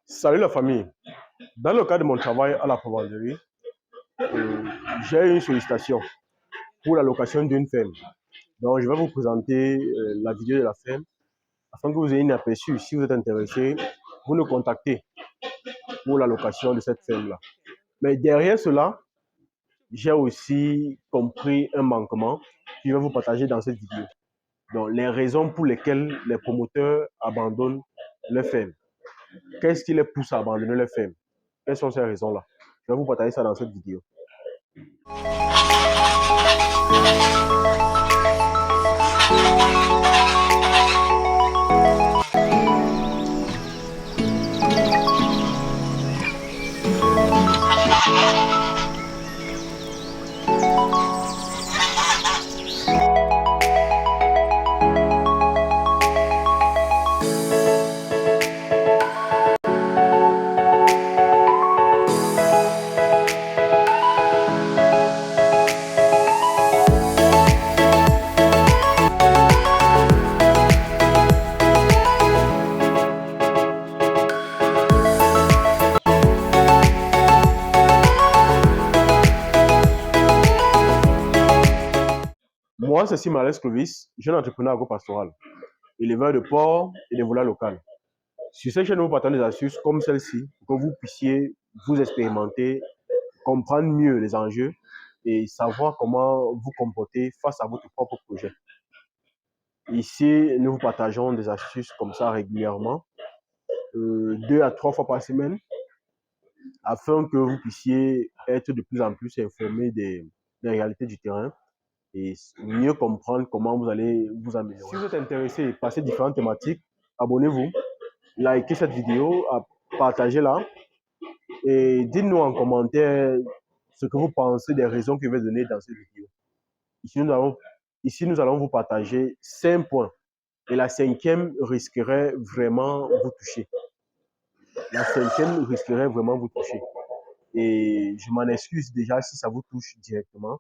Salut la famille. Dans le cadre de mon travail à la provenderie, j'ai une sollicitation pour la location d'une ferme. Donc, je vais vous présenter la vidéo de la ferme afin que vous ayez un aperçu. Si vous êtes intéressé, vous nous contactez pour la location de cette ferme-là. Mais derrière cela, j'ai aussi compris un manquement que je vais vous partager dans cette vidéo. Donc, les raisons pour lesquelles les promoteurs abandonnent les fermes. Qu'est-ce qui les pousse à abandonner les fermes? Quelles sont ces raisons-là? Je vais vous partager ça dans cette vidéo. Moi, c'est Simales Clovis, jeune entrepreneur agropastoral, éleveur de porcs et de volailles locales. Sur cette chaîne, nous partons des astuces comme celle-ci pour que vous puissiez vous expérimenter, comprendre mieux les enjeux et savoir comment vous comporter face à votre propre projet. Ici, nous vous partageons des astuces comme ça régulièrement, 2 à 3 fois par semaine, afin que vous puissiez être de plus en plus informé des réalités du terrain et mieux comprendre comment vous allez vous améliorer. Si vous êtes intéressé par ces différentes thématiques, abonnez-vous, likez cette vidéo, partagez-la et dites-nous en commentaire ce que vous pensez des raisons que je vais donner dans cette vidéo. Ici, nous allons vous partager 5 points et la 5e risquerait vraiment vous toucher. La 5e risquerait vraiment vous toucher. Et je m'en excuse déjà si ça vous touche directement.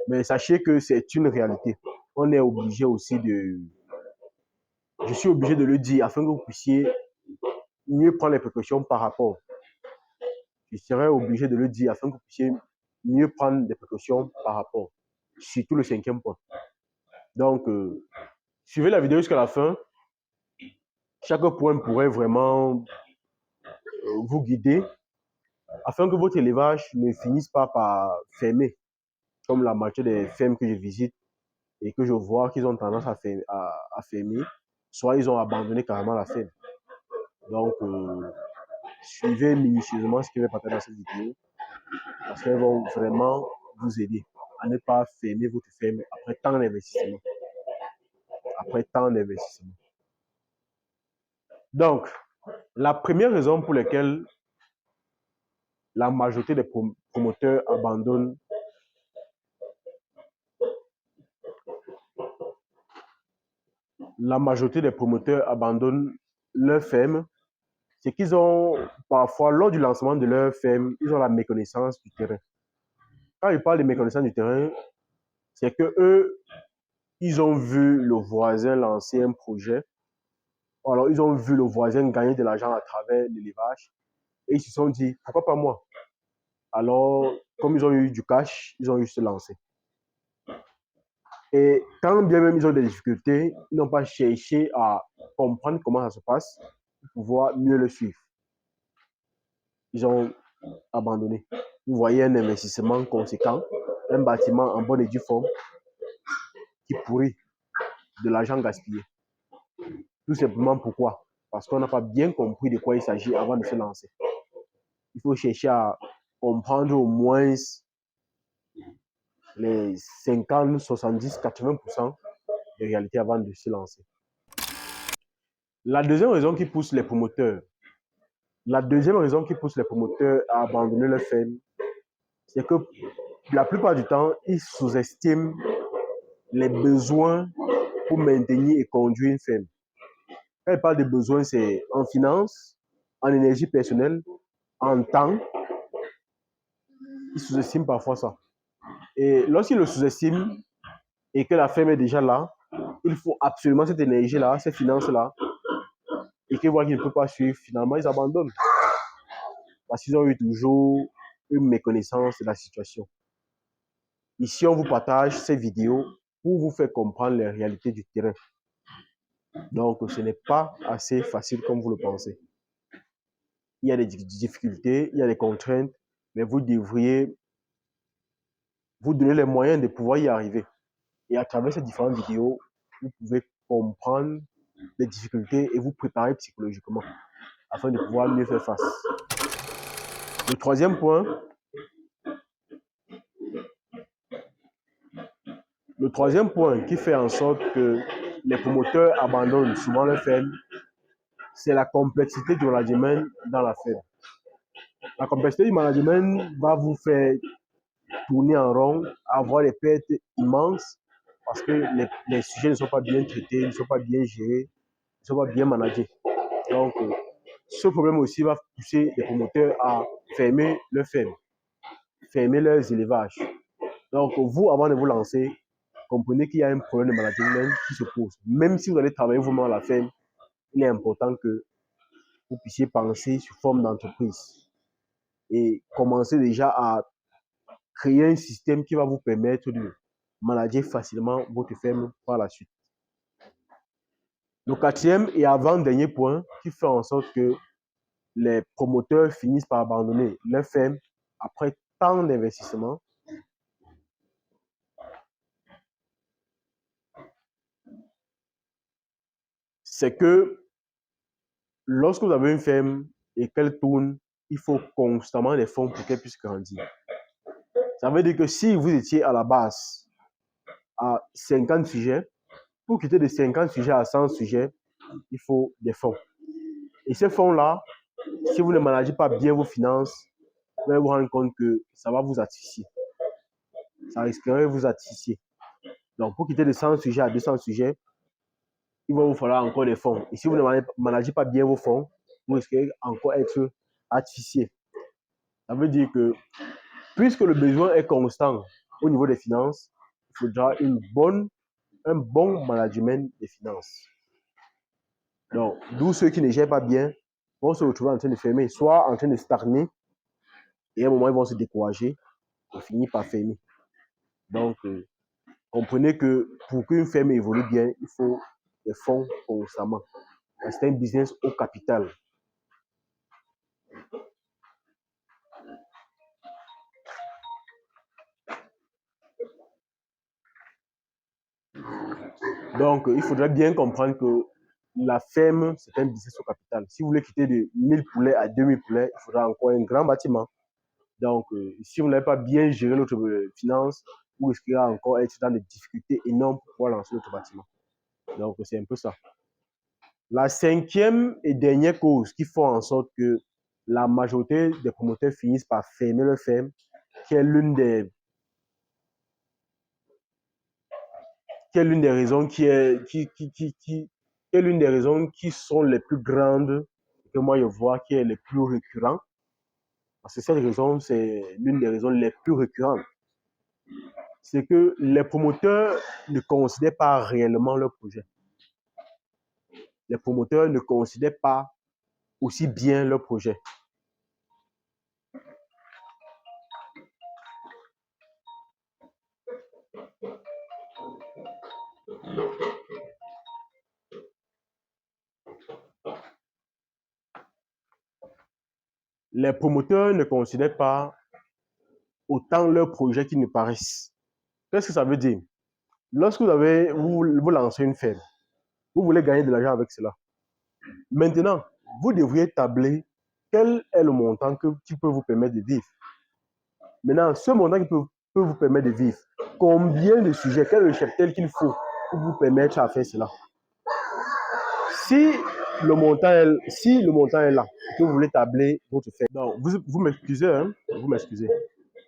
Mais sachez que c'est une réalité. On est obligé aussi de... Je suis obligé de le dire afin que vous puissiez mieux prendre les précautions par rapport. Je serai obligé de le dire afin que vous puissiez mieux prendre des précautions par rapport. Surtout le 5e point. Donc, suivez la vidéo jusqu'à la fin. Chaque point pourrait vraiment vous guider afin que votre élevage ne finisse pas par fermer, comme la moitié des fermes que je visite et que je vois qu'ils ont tendance à fermer, soit ils ont abandonné carrément la ferme. Donc, suivez minutieusement ce qui va partager dans cette vidéo parce qu'elles vont vraiment vous aider à ne pas fermer votre ferme après tant d'investissement. Donc, la première raison pour laquelle la majorité des promoteurs abandonnent leur ferme, c'est qu'ils ont parfois, lors du lancement de leur ferme, ils ont la méconnaissance du terrain. Quand ils parlent de méconnaissance du terrain, c'est que eux, ils ont vu le voisin lancer un projet. Alors, ils ont vu le voisin gagner de l'argent à travers l'élevage et ils se sont dit, pourquoi pas moi? Alors, comme ils ont eu du cash, ils ont eu se lancer. Et quand bien même ils ont des difficultés, ils n'ont pas cherché à comprendre comment ça se passe pour pouvoir mieux le suivre. Ils ont abandonné. Vous voyez un investissement conséquent, un bâtiment en bonne et due forme qui pourrit, de l'argent gaspillé. Tout simplement pourquoi? Parce qu'on n'a pas bien compris de quoi il s'agit avant de se lancer. Il faut chercher à comprendre au moins les 50, 70, 80% de réalité avant de se lancer. La deuxième raison qui pousse les promoteurs à abandonner leur ferme, c'est que la plupart du temps, ils sous-estiment les besoins pour maintenir et conduire une ferme. Quand ils parlent de besoins, c'est en finance, en énergie personnelle, en temps. Ils sous-estiment parfois ça. Et lorsqu'ils le sous-estiment et que la ferme est déjà là, il faut absolument cette énergie-là, cette finance-là, et qu'ils voient qu'ils ne peuvent pas suivre, finalement, ils abandonnent. Parce qu'ils ont eu toujours une méconnaissance de la situation. Ici, on vous partage ces vidéos pour vous faire comprendre les réalités du terrain. Donc, ce n'est pas assez facile comme vous le pensez. Il y a des difficultés, il y a des contraintes, mais vous devriez vous donner les moyens de pouvoir y arriver. Et à travers ces différentes vidéos, vous pouvez comprendre les difficultés et vous préparer psychologiquement afin de pouvoir mieux faire face. Le troisième point, qui fait en sorte que les promoteurs abandonnent souvent leur ferme, c'est la complexité du management dans la ferme. La complexité du management va vous faire tourner en rond, avoir des pertes immenses parce que les sujets ne sont pas bien traités, ne sont pas bien gérés, ne sont pas bien managés. Donc, ce problème aussi va pousser les promoteurs à fermer leurs fermes, fermer leurs élevages. Donc, vous, avant de vous lancer, comprenez qu'il y a un problème de management qui se pose. Même si vous allez travailler vous-même à la ferme, il est important que vous puissiez penser sous forme d'entreprise et commencer déjà à créer un système qui va vous permettre de manager facilement votre ferme par la suite. Le quatrième et avant-dernier point qui fait en sorte que les promoteurs finissent par abandonner leur ferme après tant d'investissements, c'est que lorsque vous avez une ferme et qu'elle tourne, il faut constamment des fonds pour qu'elle puisse grandir. Ça veut dire que si vous étiez à la base à 50 sujets, pour quitter de 50 sujets à 100 sujets, il faut des fonds. Et ces fonds-là, si vous ne managez pas bien vos finances, vous allez vous rendre compte que ça va vous asphyxier. Ça risquerait de vous asphyxier. Donc, pour quitter de 100 sujets à 200 sujets, il va vous falloir encore des fonds. Et si vous ne managez pas bien vos fonds, vous risquez encore d'être asphyxié. Ça veut dire que, puisque le besoin est constant au niveau des finances, il faudra un bon management des finances. Donc, d'où ceux qui ne gèrent pas bien vont se retrouver en train de fermer, soit en train de stagner, et à un moment, ils vont se décourager et finir par fermer. Donc, comprenez que pour qu'une ferme évolue bien, il faut des fonds constamment. C'est un business au capital. Donc, il faudrait bien comprendre que la ferme, c'est un business au capital. Si vous voulez quitter de 1000 poulets à 2000 poulets, il faudra encore un grand bâtiment. Donc, si vous n'avez pas bien géré votre finance, vous risquerez encore d'être dans des difficultés énormes pour pouvoir lancer votre bâtiment. Donc, c'est un peu ça. La cinquième et dernière cause qui fait en sorte que la majorité des promoteurs finissent par fermer leur ferme, qui est l'une des raisons qui est l'une des raisons qui sont les plus grandes que moi je vois qui est les plus récurrentes. Parce que cette raison, c'est l'une des raisons les plus récurrentes. C'est que les promoteurs ne considèrent pas réellement leur projet. Les promoteurs ne considèrent pas aussi bien leur projet. Les promoteurs ne considèrent pas autant leur projet qu'ils ne paraissent. Qu'est-ce que ça veut dire? Lorsque vous lancez une ferme, vous voulez gagner de l'argent avec cela. Maintenant, vous devriez tabler quel est le montant qui peut vous permettre de vivre. Maintenant, ce montant qui peut vous permettre de vivre, combien de sujets, quel est le cheptel qu'il faut pour vous permettre à faire cela? Si le montant est là, que vous voulez tabler votre ferme. Donc, vous m'excusez, hein? Vous m'excusez.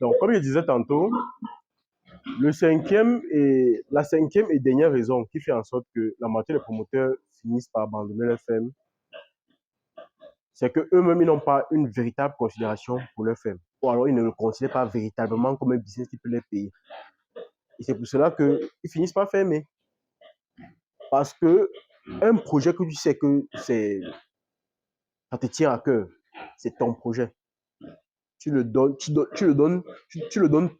Donc, comme je disais tantôt, la cinquième et dernière raison qui fait en sorte que la moitié des promoteurs finissent par abandonner leur ferme, c'est qu'eux-mêmes, ils n'ont pas une véritable considération pour leur ferme. Ou alors, ils ne le considèrent pas véritablement comme un business qui peut les payer. Et c'est pour cela qu'ils finissent par fermer. Parce que un projet que tu sais que c'est Ça te tient à cœur. C'est ton projet. Tu le donnes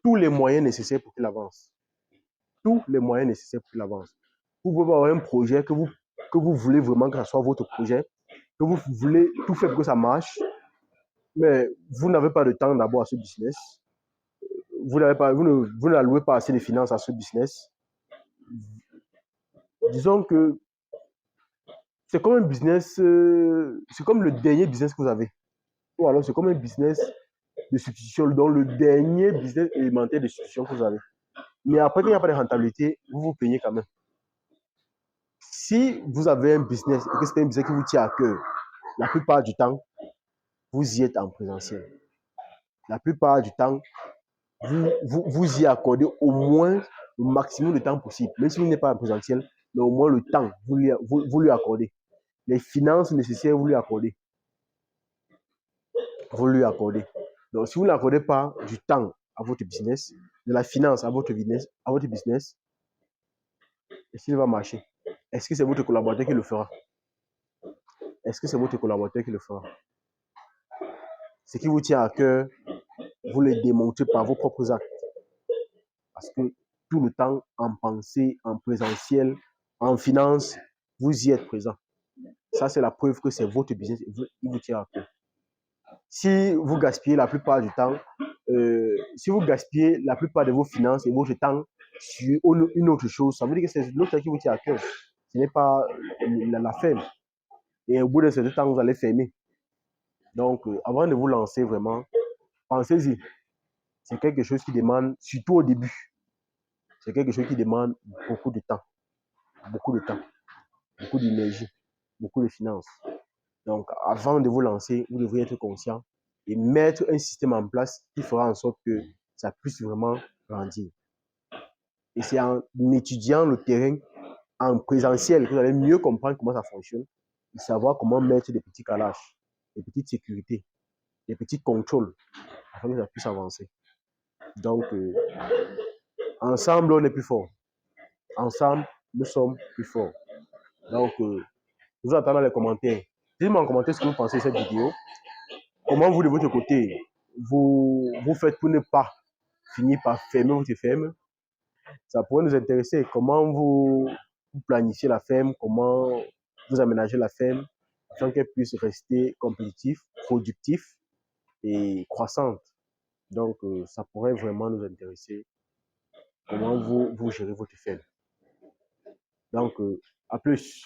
tous les moyens nécessaires pour qu'il avance. Tous les moyens nécessaires pour qu'il avance. Vous pouvez avoir un projet que vous voulez vraiment que ce soit votre projet, que vous voulez tout faire pour que ça marche, mais vous n'avez pas de temps d'abord à ce business. Vous n'allouez pas assez de finances à ce business. Disons que c'est comme un business, c'est comme le dernier business que vous avez. Ou alors c'est comme un business de substitution, dans le dernier business élémentaire de substitution que vous avez. Mais après, qu'il n'y a pas de rentabilité, vous vous payez quand même. Si vous avez un business et que c'est un business qui vous tient à cœur, la plupart du temps, vous y êtes en présentiel. La plupart du temps, vous y accordez au moins le maximum de temps possible. Même si vous n'êtes pas en présentiel, mais au moins le temps, vous lui accordez. Les finances nécessaires, vous lui accordez. Vous lui accordez. Donc, si vous n'accordez pas du temps à votre business, de la finance à votre business, est-ce qu'il va marcher? Est-ce que c'est votre collaborateur qui le fera? Est-ce que c'est votre collaborateur qui le fera? Ce qui vous tient à cœur, vous le démontrez par vos propres actes. Parce que tout le temps, en pensée, en présentiel, en finance, vous y êtes présent. Ça, c'est la preuve que c'est votre business et il vous tient à cœur. Si vous gaspillez la plupart du temps, si vous gaspillez la plupart de vos finances et votre temps sur une autre chose, ça veut dire que c'est l'autre qui vous tient à cœur. Ce n'est pas la ferme. Et au bout d'un certain temps, vous allez fermer. Donc, avant de vous lancer vraiment, pensez-y. C'est quelque chose qui demande, surtout au début, c'est quelque chose qui demande beaucoup de temps, beaucoup d'énergie, beaucoup de finances. Donc, avant de vous lancer, vous devriez être conscient et mettre un système en place qui fera en sorte que ça puisse vraiment grandir. Et c'est en étudiant le terrain en présentiel que vous allez mieux comprendre comment ça fonctionne et savoir comment mettre des petits calages, des petites sécurités, des petits contrôles afin que ça puisse avancer. Donc, ensemble, on est plus fort. Ensemble, nous sommes plus forts. Donc, nous attendons les commentaires. Dites-moi en commentaire ce que vous pensez de cette vidéo. Comment vous, de votre côté, vous faites pour ne pas finir par fermer votre ferme. Ça pourrait nous intéresser. Comment vous planifiez la ferme, comment vous aménagez la ferme afin qu'elle puisse rester compétitive, productive et croissante. Donc, ça pourrait vraiment nous intéresser. Comment vous gérez votre ferme. Donc, à plus.